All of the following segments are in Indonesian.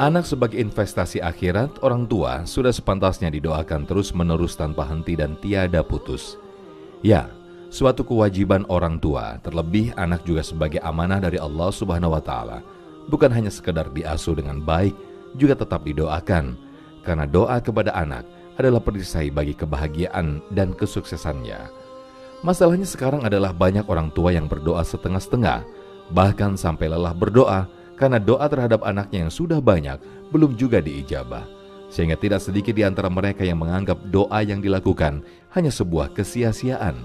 Anak sebagai investasi akhirat, orang tua sudah sepantasnya didoakan terus-menerus tanpa henti dan tiada putus. Ya, suatu kewajiban orang tua, terlebih anak juga sebagai amanah dari Allah Subhanahu wa Ta'ala. Bukan hanya sekedar diasuh dengan baik, juga tetap didoakan, karena doa kepada anak adalah perisai bagi kebahagiaan dan kesuksesannya. Masalahnya sekarang adalah banyak orang tua yang berdoa setengah-setengah, bahkan sampai lelah berdoa, karena doa terhadap anaknya yang sudah banyak belum juga diijabah. Sehingga tidak sedikit di antara mereka yang menganggap doa yang dilakukan hanya sebuah kesia-siaan.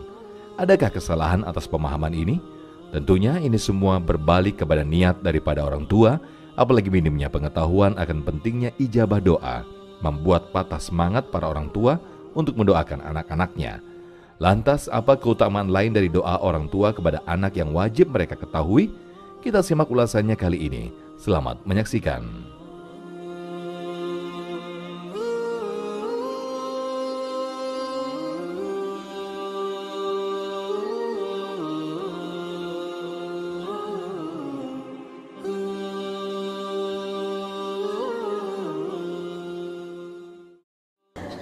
Adakah kesalahan atas pemahaman ini? Tentunya ini semua berbalik kepada niat daripada orang tua, apalagi minimnya pengetahuan akan pentingnya ijabah doa, membuat patah semangat para orang tua untuk mendoakan anak-anaknya. Lantas apa keutamaan lain dari doa orang tua kepada anak yang wajib mereka ketahui? Kita simak ulasannya kali ini. Selamat menyaksikan.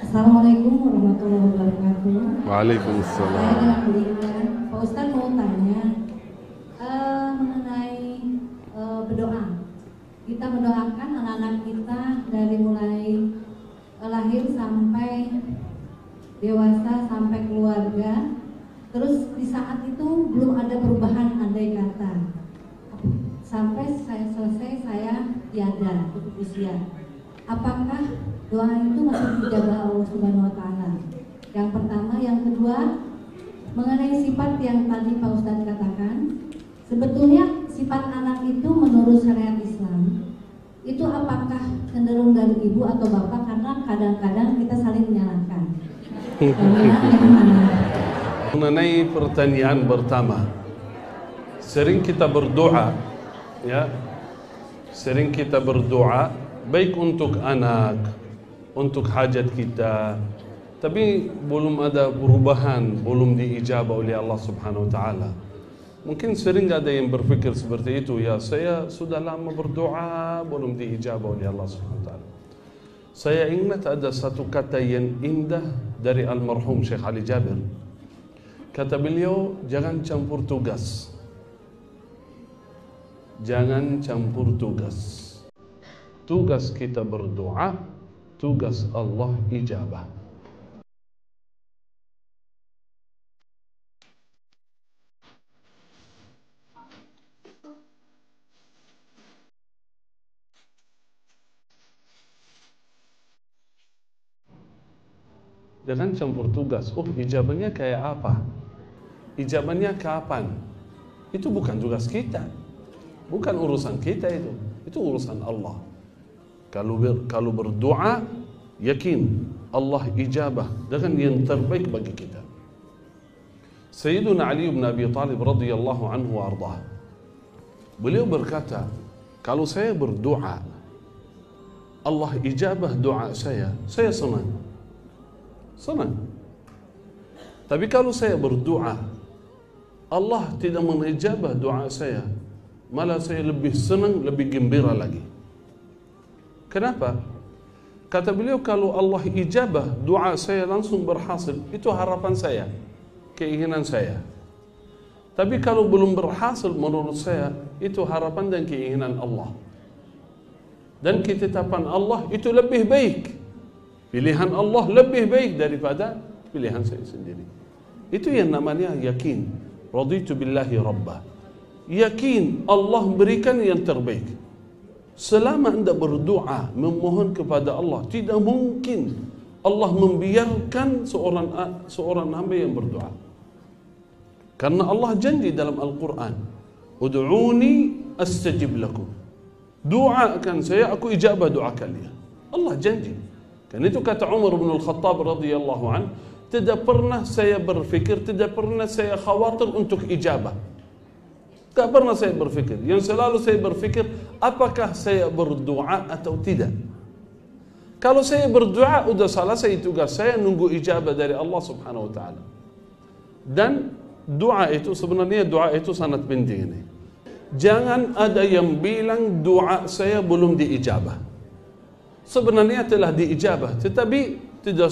Assalamualaikum warahmatullahi wabarakatuh. Waalaikumsalam. Saya dengan Pak Ustadz mau tanya mengenai berdoa. Kita mendoakan anak-anak kita dari mulai lahir sampai dewasa sampai keluarga. Terus di saat itu belum ada perubahan andai kata. Sampai saya selesai saya tiada untuk usia. Apakah doa itu masih dijabah Allah Subhanahu wa Ta'ala? Yang pertama, yang kedua, mengenai sifat yang tadi Pak Ustadz katakan, sebetulnya sifat anak itu menurut syariat Islam itu apakah cenderung dari ibu atau bapak? Karena kadang-kadang kita saling menyalahkan. Mengenai pertanyaan pertama, sering kita berdoa, ya, sering kita berdoa baik untuk anak, untuk hajat kita, tapi belum ada perubahan, belum diijabah oleh Allah Subhanahu wa Ta'ala. Mungkin sering ada yang berpikir seperti itu, ya saya sudah lama berdoa, belum diijabah oleh Allah Subhanahu wa Ta'ala. Saya ingat ada satu kata yang indah dari almarhum Syekh Ali Jabir. Kata beliau, jangan campur tugas. Jangan campur tugas. Tugas kita berdoa, tugas Allah ijabah. Jangan campur tugas. Oh, ijabahnya kayak apa? Ijabahnya kapan? Itu bukan tugas kita. Bukan urusan kita itu. Itu urusan Allah. Kalau berdoa, yakin Allah ijabah dengan yang terbaik bagi kita. Sayyiduna Ali bin Abi Thalib radhiyallahu anhu wa ardhah. Beliau berkata, kalau saya berdoa, Allah ijabah doa saya senang. Senang. Tapi kalau saya berdoa, Allah tidak mengijabah doa saya, malah saya lebih senang, lebih gembira lagi. Kenapa? Kata beliau, kalau Allah ijabah doa saya langsung berhasil, itu harapan saya, keinginan saya. Tapi kalau belum berhasil menurut saya, itu harapan dan keinginan Allah. Dan ketetapan Allah itu lebih baik. Pilihan Allah lebih baik daripada pilihan saya sendiri. Itu yang namanya yakin. Raditu billahi rabbah. Yakin Allah berikan yang terbaik. Selama anda berdoa memohon kepada Allah, tidak mungkin Allah membiarkan seorang hamba yang berdoa. Karena Allah janji dalam Al-Quran, Ud'uni astajib lakum. Doakan saya, aku ijabah doa kalian. Allah janji. Kan itu kata Umar bin Al-Khattab radhiyallahu an, tidak pernah saya berfikir, tidak pernah saya khawatir untuk ijabah. Tak pernah saya berfikir. Yang selalu saya berfikir, apakah saya berdoa atau tidak. Kalau saya berdoa, sudah selesai tugas saya, nunggu ijabah dari Allah Subhanahu wa Ta'ala. Dan doa itu sebenarnya sangat penting ini. Jangan ada yang bilang doa saya belum diijabah. sebenarnya telah diijabah, tetapi tidak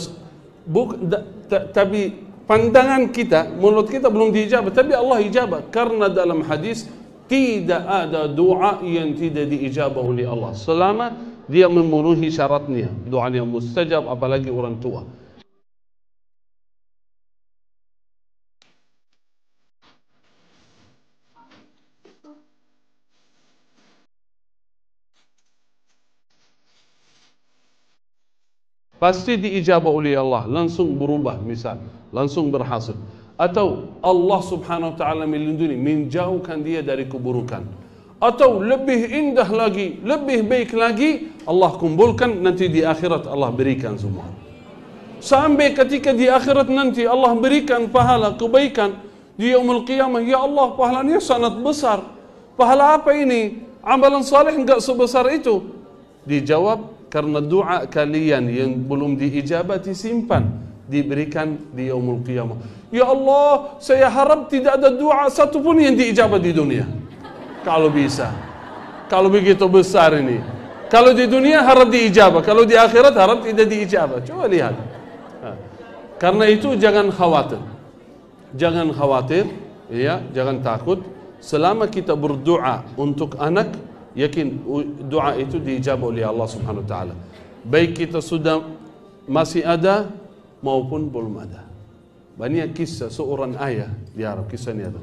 tapi pandangan kita, mulut kita belum diijabah, tapi Allah ijabah. Karena dalam hadis tidak ada doa yang tidak diijabah oleh Allah selama dia memenuhi syaratnya. Doa yang mustajab, apalagi orang tua. Pasti diijabah oleh Allah, langsung berubah, misal langsung berhasil. Atau Allah subhanahu wa ta'ala melindungi, menjauhkan dia dari keburukan. Atau lebih indah lagi, lebih baik lagi, Allah kumpulkan nanti di akhirat, Allah berikan semua. Sampai ketika di akhirat nanti Allah berikan pahala kebaikan di yaumul qiyamah, ya Allah pahalanya sangat besar. Pahala apa ini? Amalan saleh enggak sebesar itu. Dijawab, karena doa kalian yang belum diijabah disimpan, diberikan di yaumul qiyamah. Ya Allah, saya harap tidak ada doa satu pun yang diijabah di dunia. Kalau bisa, kalau begitu besar ini. Kalau di dunia harap diijabah, kalau di akhirat harap tidak diijabah. Coba lihat. Karena itu jangan khawatir. Jangan khawatir, ya, jangan takut. Selama kita berdoa untuk anak, yakin doa itu diijabah oleh Allah subhanahu wa ta'ala. Baik kita sudah masih ada maupun belum ada. Banyak kisah seorang ayah di Arab, kisahnya itu,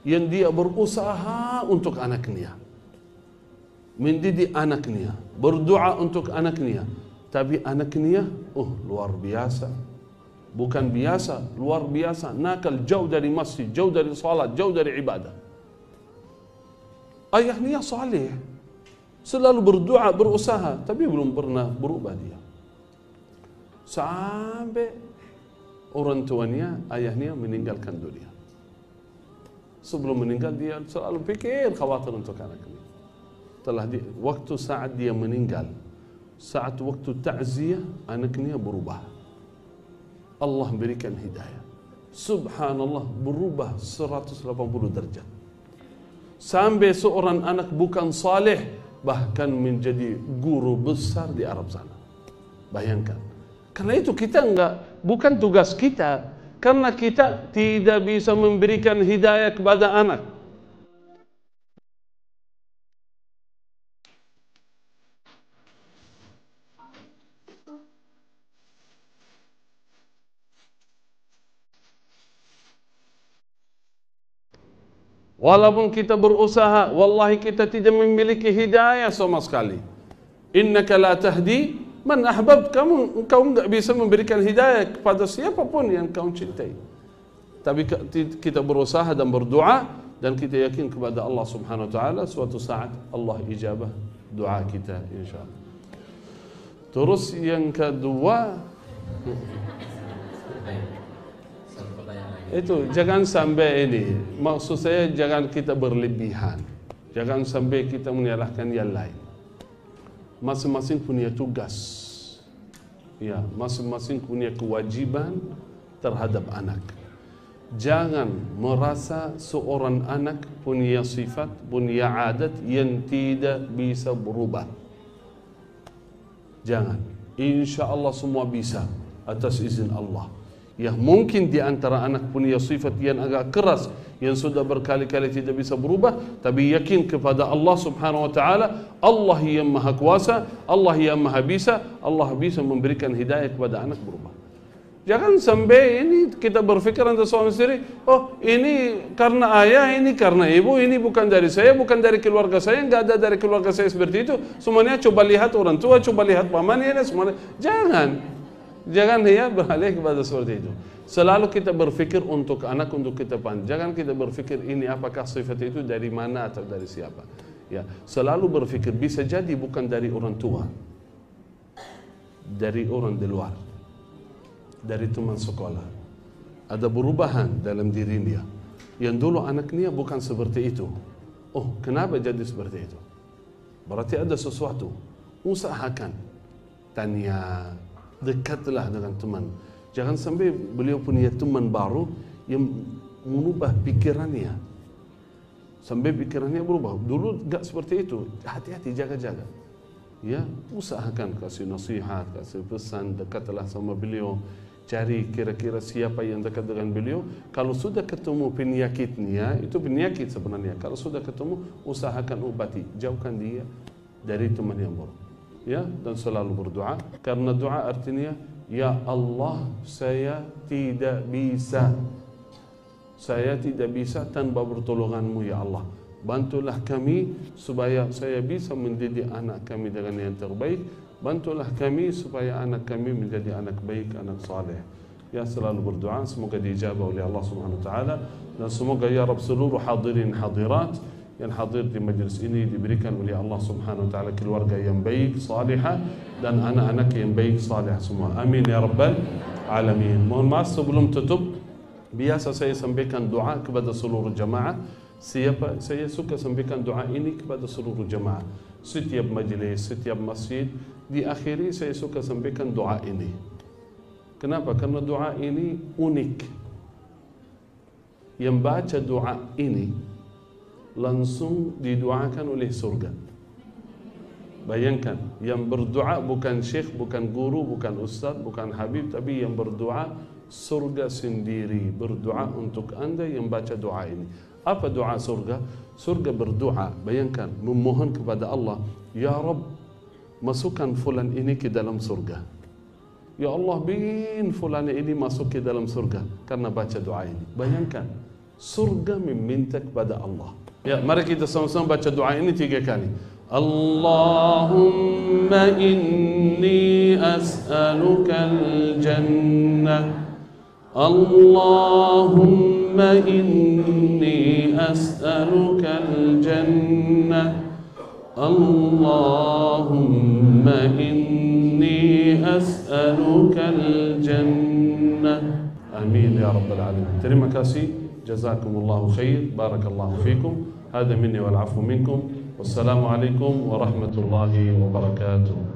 yang dia berusaha untuk anaknya, mendidik anaknya, berdoa untuk anaknya, tapi anaknya luar biasa, bukan biasa, luar biasa, nakal, jauh dari masjid, jauh dari salat, jauh dari ibadah. Ayahnya saleh, selalu berdoa, berusaha, tapi belum pernah berubah dia. Sampai orang tuanya, ayahnya meninggalkan dunia. Sebelum meninggal dia selalu pikir, khawatir untuk anaknya. Waktu saat dia meninggal, saat waktu ta'ziyah, anaknya berubah. Allah berikan hidayah. Subhanallah, berubah 180 derajat. Sampai seorang anak bukan saleh, bahkan menjadi guru besar di Arab sana. Bayangkan. Karena itu kita bukan tugas kita, karena kita tidak bisa memberikan hidayah kepada anak. Walaupun kita berusaha, wallahi kita tidak memiliki hidayah sama sekali. Innaka la tahdi man ahbab, engkau enggak bisa memberikan hidayah kepada siapapun yang kau cintai. Tapi kita berusaha dan berdoa, dan kita yakin kepada Allah subhanahu wa ta'ala, suatu saat Allah ijabah doa kita insyaallah. Terus yang kedua, itu jangan sampai ini, maksud saya jangan kita berlebihan, jangan sampai kita menyalahkan yang lain. Masing-masing punya tugas, ya, masing-masing punya kewajiban terhadap anak. Jangan merasa seorang anak punya sifat, punya adat yang tidak bisa berubah. Jangan. Insya Allah semua bisa atas izin Allah. Ya, mungkin di antara anak punya sifat yang agak keras, yang sudah berkali-kali tidak bisa berubah, tapi yakin kepada Allah subhanahu wa ta'ala, Allah yang maha kuasa, Allah yang maha bisa, Allah bisa memberikan hidayah kepada anak berubah. Jangan sampai ini kita berpikir antara suami istri, oh ini karena ayah, ini karena ibu, ini bukan dari saya, bukan dari keluarga saya, enggak ada dari keluarga saya seperti itu, semuanya coba lihat orang tua, coba lihat pamannya, semuanya. Jangan ya beralih kepada seperti itu. Selalu kita berpikir untuk anak, untuk kita jangan kita berpikir ini apakah sifat itu dari mana atau dari siapa. Ya, selalu berpikir bisa jadi bukan dari orang tua, dari orang di luar, dari teman sekolah. Ada perubahan dalam dirinya. Yang dulu anaknya bukan seperti itu. Oh, kenapa jadi seperti itu? Berarti ada sesuatu. Usahakan, tanya, dekatlah dengan teman. Jangan sampai beliau punya teman baru yang mengubah pikirannya, sampai pikirannya berubah. Dulu enggak seperti itu. Hati-hati, jaga-jaga. ya usahakan kasih nasihat, kasih pesan, dekatlah sama beliau, cari kira-kira siapa yang dekat dengan beliau. Kalau sudah ketemu penyakitnya, itu penyakit sebenarnya. Kalau sudah ketemu, usahakan ubati, jauhkan dia dari teman yang buruk. Ya, dan selalu berdoa, karena doa artinya, ya Allah, saya tidak bisa tanpa pertolonganmu ya Allah. Bantulah kami supaya saya bisa mendidik anak kami dengan yang terbaik. Bantulah kami supaya anak kami menjadi anak baik, anak saleh. Ya, selalu berdoa, semoga diijabah oleh Allah Subhanahu wa taala, dan semoga ya Rabb seluruh hadirin hadirat yang hadir di majlis ini diberikan oleh Allah Subhanahu wa taala keluarga yang baik, salihah, dan anak-anak yang baik, salih semua. Amin ya rabbal alamin. Mohon maaf sebelum tutup, biasa saya sampaikan doa kepada seluruh jamaah. Saya suka sampaikan doa ini kepada seluruh jamaah. Setiap majlis, setiap masjid, diakhiri saya suka sampaikan doa ini. Kenapa? Karena doa ini unik. Yang baca doa ini langsung didoakan oleh surga. Bayangkan, yang berdoa bukan syekh, bukan guru, bukan ustaz, bukan habib, tapi yang berdoa surga sendiri berdoa untuk anda yang baca doa ini. Apa doa surga? Surga berdoa, bayangkan, memohon kepada Allah, ya Rabb, masukkan fulan ini ke dalam surga. Ya Allah, bikin fulan ini masuk ke dalam surga karena baca doa ini. Bayangkan, surga meminta kepada Allah. Ya, mari kita sama-sama baca doa ini 3 kali. Allahumma inni as'aluka al-jannah. Allahumma inni as'aluka al-jannah. Allahumma inni as'aluka al-jannah. Amin ya rabbal alamin. Terima kasih. Jazakumullahu khair. Barakallahu fikum. Hada minni wal afu minkum. Wassalamu alaikum warahmatullahi wabarakatuh.